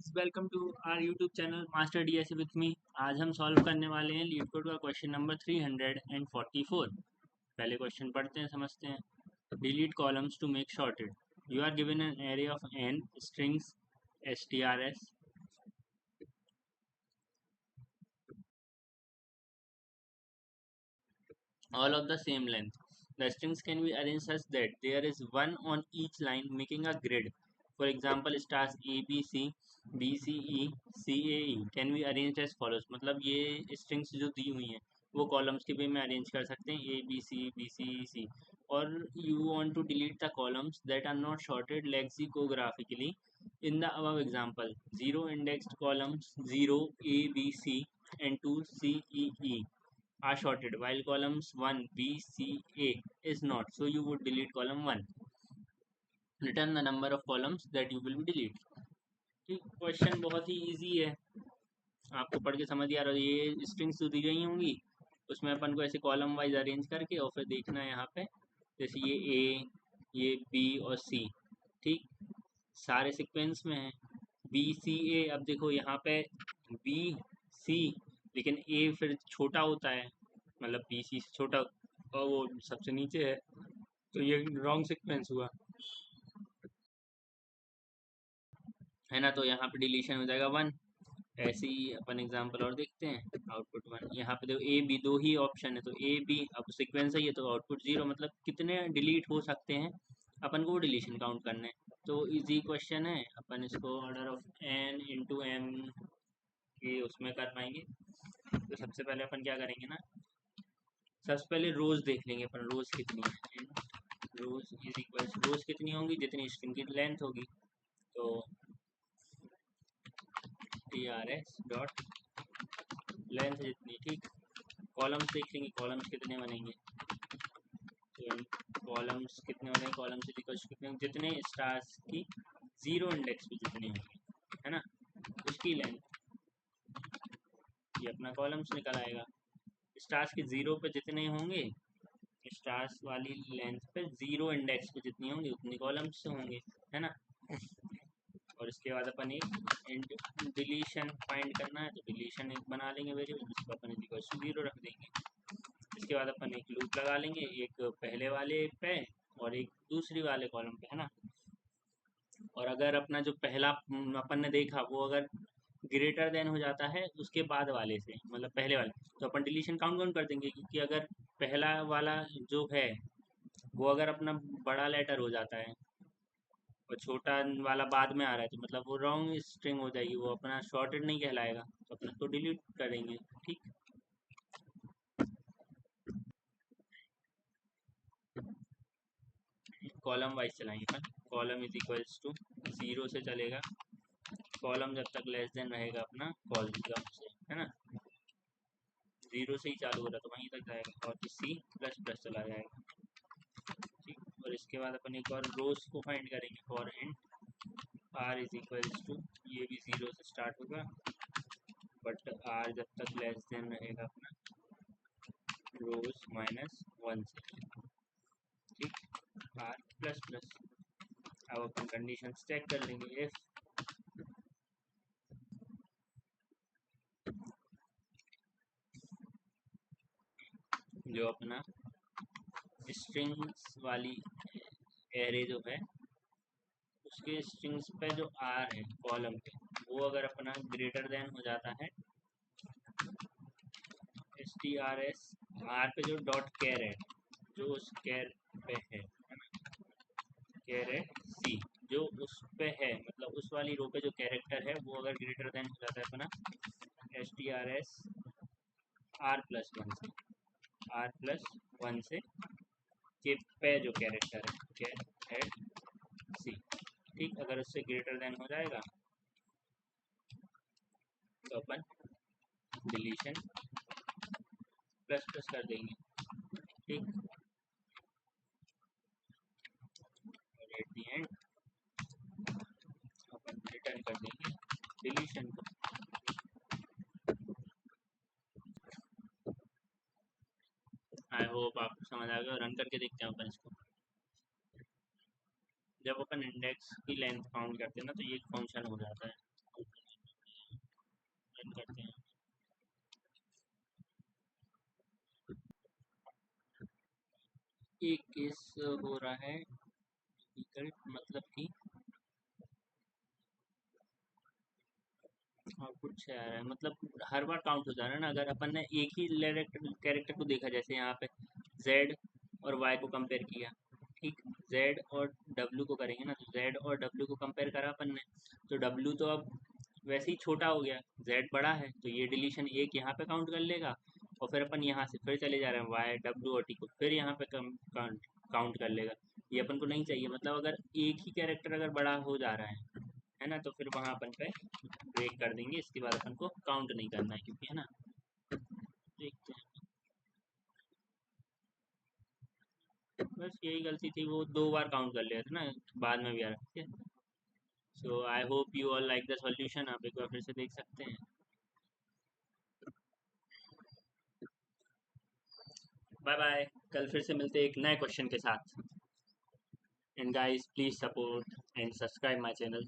Guys, welcome to our YouTube channel master DSA with me. आज हम solve करने वाले हैं लीड कोड का क्वेश्चन नंबर 344। पहले क्वेश्चन पढ़ते हैं, समझते हैं। Delete columns to make sorted. You are given an array of n strings strs all of the same length. The strings can be arranged such that there is one on each line making a grid. For example, stars A, B, C, B, C, E, C, A, E can be arranged as follows. मतलब ये strings जो दी हुई हैं वो columns के वे में arrange कर सकते हैं A, B, C, B, C, E, C. और you want to delete the columns that are not sorted lexicographically. In the above example, 0 indexed columns 0, A, B, C and 2, C, E, E are sorted while columns 1 B C A is not, so you would delete column 1. Return the number of columns that you will be delete. ठीक, question बहुत ही easy है, आपको पढ़ के समझ आ रहा है। ये स्ट्रिंग्स तो दी गई होंगी, उसमें अपन को ऐसे कॉलम वाइज अरेंज करके और फिर देखना है यहाँ पे, जैसे ये A, ये B और C, ठीक, सारे सीक्वेंस में है। B C A, अब देखो यहाँ पे B C लेकिन A फिर छोटा होता है, मतलब बी सी से छोटा और वो सबसे नीचे है, तो ये रॉन्ग सीक्वेंस हुआ है ना। तो यहाँ पे डिलीशन हो जाएगा 1। ऐसे ही अपन एग्जांपल और देखते हैं। आउटपुट 1, यहाँ पे देखो ए बी दो ही ऑप्शन है, तो ए बी अब सीक्वेंस है ये, तो आउटपुट 0। मतलब कितने डिलीट हो सकते हैं अपन को वो डिलीशन काउंट करना है। तो इजी क्वेश्चन है, अपन इसको order of n into M के उसमें कर पाएंगे। तो सबसे पहले अपन क्या करेंगे ना, सबसे पहले रोज देख लेंगे अपन, रोज कितनी है। रोज इज इक्वल, रोज कितनी होंगी जितनी स्ट्रिंग की लेंथ होगी, तो trs डॉट लेंथ जितनी, ठीक। कॉलम्स देख लेंगे, कॉलम्स कितने बनेंगे, तो कॉलम्स कितने हो गए, कॉलम्स इज इक्वल कितने, जितने स्टार्स की 0 इंडेक्स पे जितनी होंगी, है ना, उसकी लेंथ, ये अपना कॉलम्स निकल आएगा। स्टार्स के 0 पे जितने होंगे, स्टार्स वाली लेंथ पे 0 इंडेक्स पे जितनी होंगी उतनी कॉलम्स होंगे, है ना। और इसके बाद अपन एक डिलीशन फाइंड करना है, तो डिलीशन एक बना लेंगे वेरिएबल, जिसको अपन इक्वल टू 0 रख देंगे। इसके बाद अपन एक लूप लगा लेंगे, एक पहले वाले पे और एक दूसरी वाले कॉलम पे, है ना। और अगर अपना जो पहला अपन ने देखा वो अगर ग्रेटर देन हो जाता है उसके बाद वाले से, मतलब पहले वाले, तो अपन डिलीशन काउंट कर देंगे, क्योंकि अगर पहला वाला जो है वो अगर अपना बड़ा लेटर हो जाता है और छोटा वाला बाद में आ रहा है, तो मतलब वो रॉन्ग स्ट्रिंग हो जाएगी, वो अपना शॉर्टेड नहीं कहलाएगा, तो अपन उसको डिलीट करेंगे, ठीक। कॉलम वाइज चलाएंगे अपन, कॉलम इज इक्वल्स टू 0 से चलेगा, कॉलम जब तक लेस देन रहेगा अपना कॉलम से, है ना। 0 से ही चालू हो रहा तो वहीं तक जाएगा और C प्लस प्लस चला जाएगा, ठीक। और इसके बाद अपन एक और रोज को फाइंड करेंगे, for int r is equals to, ये भी 0 से स्टार्ट होगा, बट r जब तक लेस देन रहेगा अपना रोज माइनस 1 से, ठीक, r प्लस प्लस। अब अपन कंडीशन चेक कर लेंगे, इफ जो अपना स्ट्रिंग्स वाली एरे जो है उसके स्ट्रिंग्स पे जो r है कॉलम पे, वो अगर अपना ग्रेटर देन हो जाता है strs r पे जो डॉट कैरेट जो उस कैर पे है ना, कैरेट c जो उस पे है, मतलब उस वाली रो पे जो कैरेक्टर है वो अगर ग्रेटर देन हो जाता है अपना strs r प्लस 1 से, r प्लस 1 से के पे जो कैरेक्टर है कैरेट c, ठीक। अगर उससे ग्रेटर देन हो जाएगा तो अपन डिलीशन प्लस प्लस कर देंगे, ठीक। और at the and upon return कर देंगे डिलीशन को। आई होप आपको समझ आ गया। रन करके देखते हैं अपन इसको। जब अपन इंडेक्स की लेंथ काउंट करते हैं ना, तो ये फंक्शन हो जाता है, एक केस हो रहा है मतलब कि आउटपुट से आ रहा है, मतलब हर बार काउंट हो जा रहा है ना। अगर अपन ने एक ही कैरेक्टर को देखा, जैसे यहाँ पे जेड और वाई को कंपेयर किया, ठीक, जेड और डब्ल्यू को करेंगे ना, तो जेड और डब्ल्यू को कंपेयर करा अपन ने, तो डब्ल्यू तो अब वैसे ही छोटा हो गया, जेड बड़ा है, तो ये डिलीशन एक यहाँ पे काउंट कर लेगा, और फिर अपन यहाँ से फिर चले जा रहे हैं वाई डब्ल्यू और टी को फिर यहाँ पे काउंट कर लेगा। ये अपन को नहीं चाहिए, मतलब अगर एक ही कैरेक्टर अगर बड़ा हो जा रहा है ना, तो फिर वहाँ अपन पे ब्रेक कर देंगे, इसके बाद अपन को काउंट नहीं करना है, क्योंकि है ना। देखते हैं, बस यही गलती थी, वो 2 बार काउंट कर लिया था ना, बाद में भी आ रहा है। So I hope you all like the solution, आप एक बार फिर से देख सकते हैं। बाय बाय, कल फिर से मिलते हैं एक नए क्वेश्चन के साथ। And guys please support and subscribe my channel.